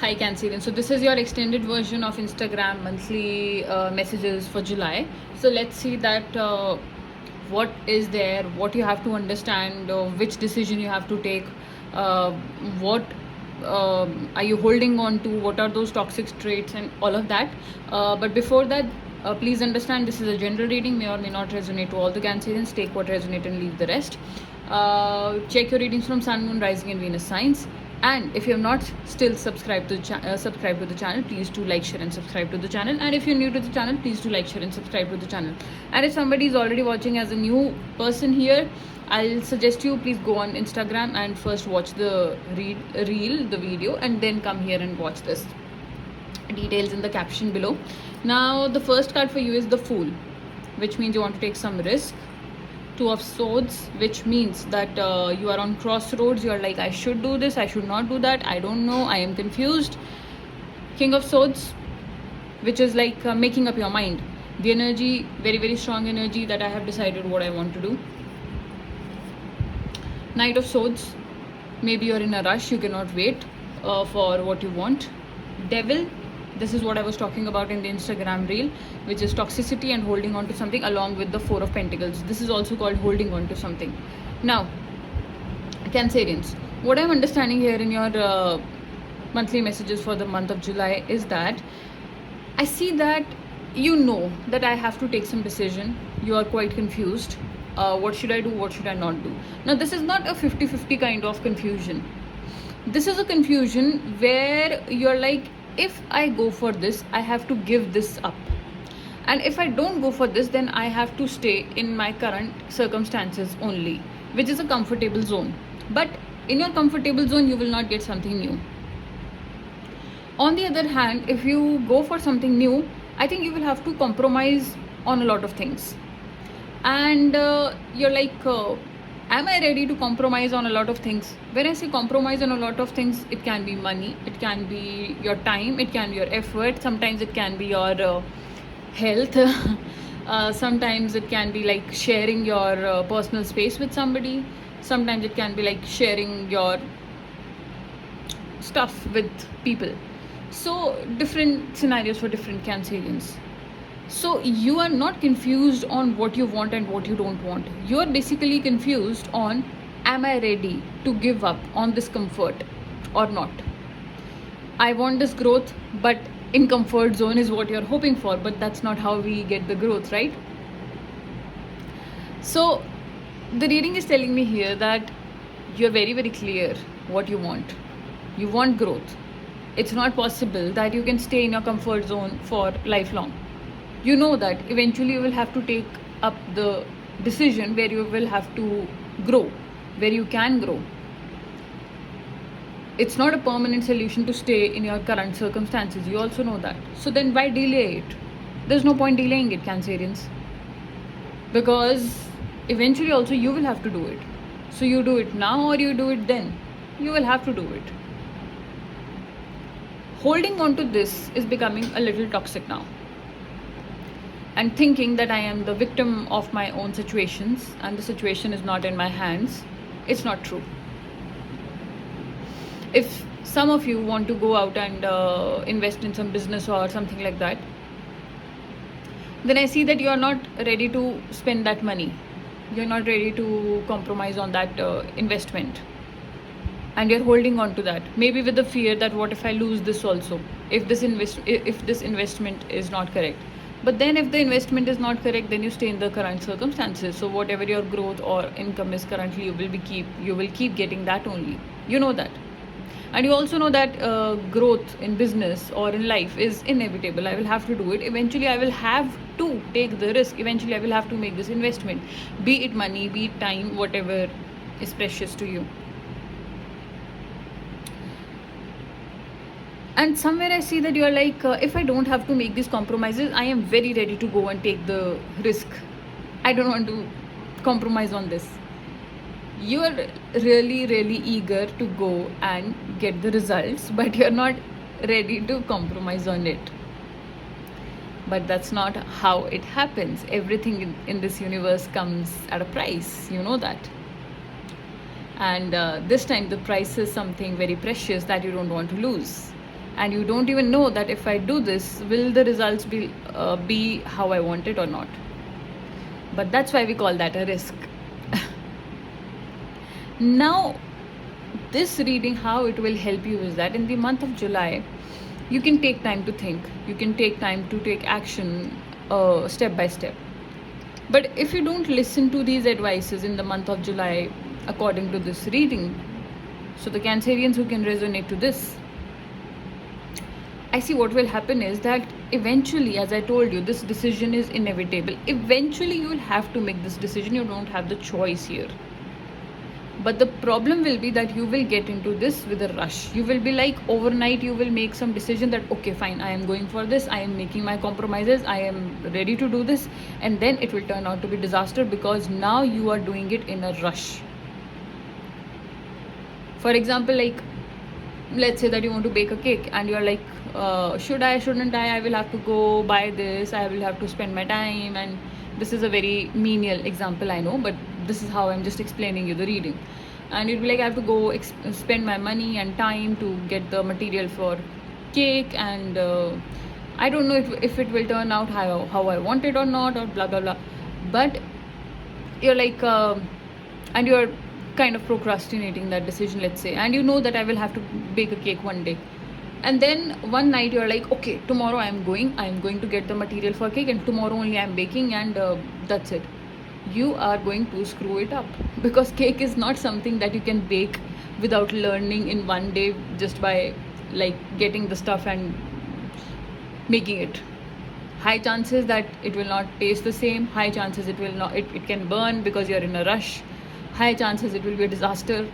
Hi Cancerian. So this is your extended version of Instagram monthly messages for July. So let's see that what is there, what you have to understand, which decision you have to take, what are you holding on to, what are those toxic traits and all of that. But before that, please understand this is a general reading, may or may not resonate to all the Cancerians. Take what resonates and leave the rest. Check your readings from Sun, Moon, Rising and Venus signs. And if you have not still subscribed to the channel, please do like, share and subscribe to the channel. And if you're new to the channel, please do like, share and subscribe to the channel. And if somebody is already watching as a new person here, I'll suggest you please go on Instagram and first watch the the video, and then come here and watch this. Details in the caption below. Now the first card for you is the Fool, which means you want to take some risk. Two of Swords, which means that you are on crossroads. You are like, I should do this, I should not do that, I don't know, I am confused. King of Swords, which is like making up your mind. The energy, very very strong energy that I have decided what I want to do. Knight of Swords, maybe you're in a rush, you cannot wait for what you want. Devil, this is what I was talking about in the Instagram reel, which is toxicity and holding on to something, along with the Four of Pentacles. This is also called holding on to something. Now, Cancerians, what I'm understanding here in your monthly messages for the month of July is that I see that you know that I have to take some decision. You are quite confused. What should I do? What should I not do? Now, this is not a 50-50 kind of confusion. This is a confusion where you're like, if I go for this, I have to give this up. And if I don't go for this, then I have to stay in my current circumstances only, which is a comfortable zone. But in your comfortable zone, you will not get something new. On the other hand, if you go for something new, I think you will have to compromise on a lot of things. And you're like, am I ready to compromise on a lot of things? When I say compromise on a lot of things, it can be money, it can be your time, it can be your effort, sometimes it can be your health, sometimes it can be like sharing your personal space with somebody, sometimes it can be like sharing your stuff with people. So different scenarios for different Cancerians. So you are not confused on what you want and what you don't want. You are basically confused on, am I ready to give up on this comfort or not? I want this growth, but in comfort zone is what you're hoping for, but that's not how we get the growth, right? So the reading is telling me here that you're very very clear what you want. You want growth. It's not possible that you can stay in your comfort zone for lifelong. You know that eventually you will have to take up the decision where you will have to grow, where you can grow. It's not a permanent solution to stay in your current circumstances. You also know that. So then why delay it? There's no point delaying it, Cancerians. Because eventually also you will have to do it. So you do it now or you do it then. You will have to do it. Holding on to this is becoming a little toxic now. And thinking that I am the victim of my own situations and the situation is not in my hands, it's not true. If some of you want to go out and invest in some business or something like that, then I see that you are not ready to spend that money. You're not ready to compromise on that investment. And you're holding on to that, maybe with the fear that what if I lose this also, if this investment is not correct. But then if the investment is not correct, then you stay in the current circumstances. So whatever your growth or income is currently, you will keep getting that only. You know that. And you also know that growth in business or in life is inevitable. I will have to do it. Eventually I will have to take the risk. Eventually I will have to make this investment, be it money, be it time, whatever is precious to you. And somewhere I see that you're like, if I don't have to make these compromises, I am very ready to go and take the risk. I don't want to compromise on this. You are really really eager to go and get the results, but you're not ready to compromise on it. But that's not how it happens. Everything in this universe comes at a price. You know that. And this time the price is something very precious that you don't want to lose. and you don't even know that if I do this, will the results be how I want it or not. But that's why we call that a risk. Now, this reading, how it will help you is that in the month of July, you can take time to think, you can take time to take action step by step. But if you don't listen to these advices in the month of July, according to this reading, so the Cancerians who can resonate to this, I see what will happen is that eventually, as I told you, this decision is inevitable. Eventually, you will have to make this decision. You don't have the choice here. But the problem will be that you will get into this with a rush. You will be like overnight, you will make some decision that, okay, fine, I am going for this. I am making my compromises. I am ready to do this. And then it will turn out to be disaster because now you are doing it in a rush. For example, like, let's say that you want to bake a cake and you're like, should I, shouldn't I will have to go buy this, I will have to spend my time. And this is a very menial example, I know, but this is how I'm just explaining you the reading. And you'd be like, I have to go spend my money and time to get the material for cake, and I don't know if it will turn out how I want it or not, or blah blah blah. But you're like, and you're kind of procrastinating that decision, let's say, and you know that I will have to bake a cake one day. And then one night you're like, okay, tomorrow I'm going to get the material for cake, and tomorrow only I'm baking, and that's it. You are going to screw it up, because cake is not something that you can bake without learning in one day, just by like getting the stuff and making it. High chances that it will not taste the same. High chances it will not, it can burn because you're in a rush. High chances it will be a disaster.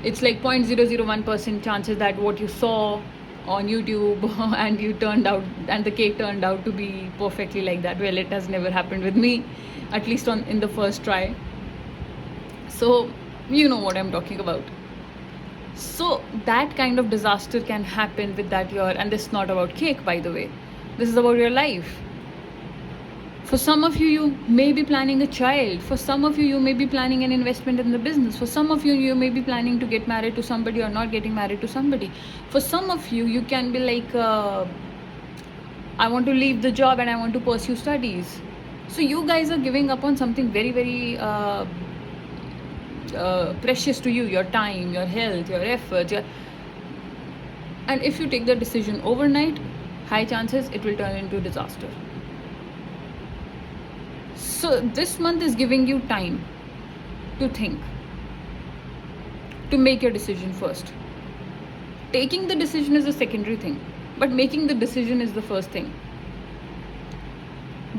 It's like 0.001% chances that what you saw on YouTube and the cake turned out to be perfectly like that. Well, it has never happened with me, at least in the first try. So you know what I'm talking about. So that kind of disaster can happen with that year. And this is not about cake, by the way. This is about your life. For some of you, you may be planning a child. For some of you, you may be planning an investment in the business. For some of you, you may be planning to get married to somebody or not getting married to somebody. For some of you, you can be like, I want to leave the job and I want to pursue studies. So you guys are giving up on something very, very precious to you, your time, your health, your effort. And if you take the decision overnight, high chances it will turn into disaster. So this month is giving you time to think, to make your decision first. Taking the decision is a secondary thing, but making the decision is the first thing.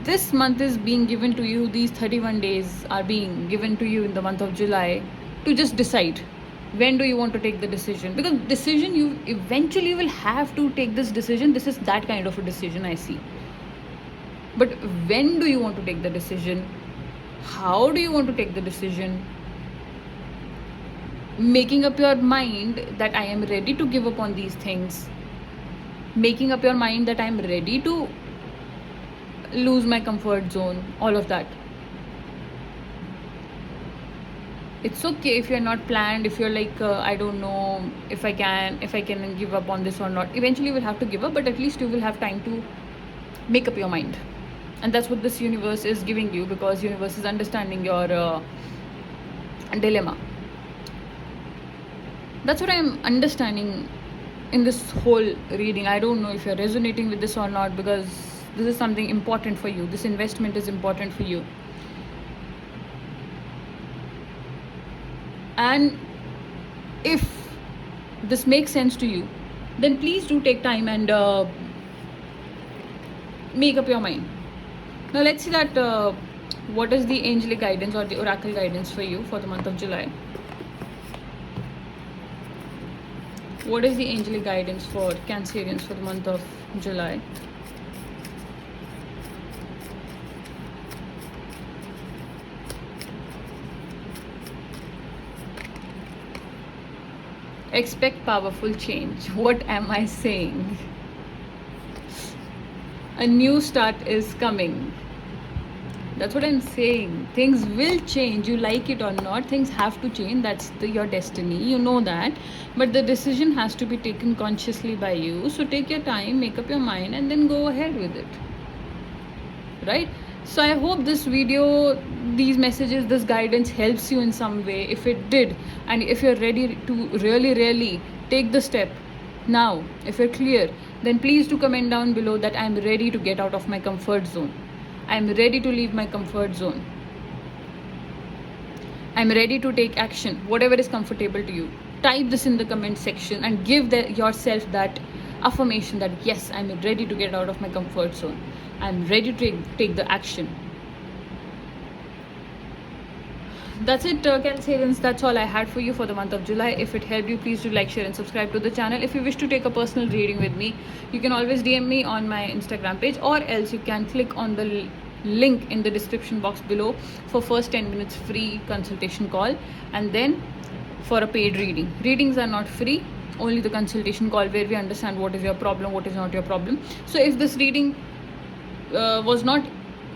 This month is being given to you, these 31 days are being given to you in the month of July to just decide when do you want to take the decision. Because decision, you eventually will have to take this decision. This is that kind of a decision I see. But when do you want to take the decision? How do you want to take the decision? Making up your mind that I am ready to give up on these things. Making up your mind that I am ready to lose my comfort zone. All of that. It's okay if you're not planned, if you're like, I don't know if I can give up on this or not. Eventually you will have to give up, but at least you will have time to make up your mind. And that's what this universe is giving you, because universe is understanding your dilemma. That's what I'm understanding in this whole reading. I don't know if you're resonating with this or not, because this is something important for you. This investment is important for you. And if this makes sense to you, then please do take time and make up your mind. Now let's see that what is the angelic guidance or the oracle guidance for you for the month of July. What is the angelic guidance for Cancerians for the month of July? Expect powerful change. What am I saying? A new start is coming. That's what I'm saying. Things will change, you like it or not. Things have to change. That's your destiny. You know that. But the decision has to be taken consciously by you. So take your time, make up your mind, and then go ahead with it. Right? So I hope this video, these messages, this guidance helps you in some way. If it did, and if you're ready to really take the step now, if you're clear, then please do comment down below that I'm ready to get out of my comfort zone. I'm ready to leave my comfort zone. I'm ready to take action, whatever is comfortable to you. Type this in the comment section and give yourself that affirmation that yes, I'm ready to get out of my comfort zone. I'm ready to take the action. That's it, Cancerians. That's all I had for you for the month of July. If it helped you, please do like, share and subscribe to the channel. If you wish to take a personal reading with me, you can always DM me on my Instagram page, or else you can click on the link in the description box below for first 10 minutes free consultation call, and then for a paid reading. Readings are not free, only the consultation call where we understand what is your problem, what is not your problem. So if this reading was not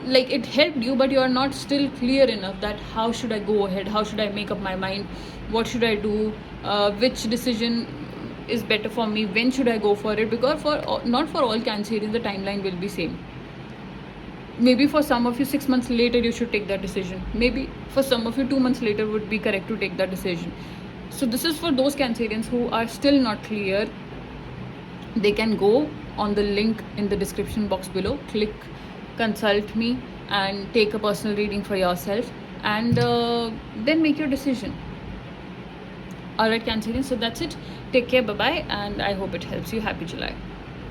like it helped you, but you are not still clear enough that how should I go ahead, how should I make up my mind, what should I do, which decision is better for me, when should I go for it, because not for all Cancerians the timeline will be same. Maybe for some of you 6 months later you should take that decision, maybe for some of you 2 months later would be correct to take that decision. So this is for those Cancerians who are still not clear. They can go on the link in the description box below, click consult me and take a personal reading for yourself, and then make your decision. Alright Cancerians, so that's it. Take care, bye bye, and I hope it helps you. Happy July.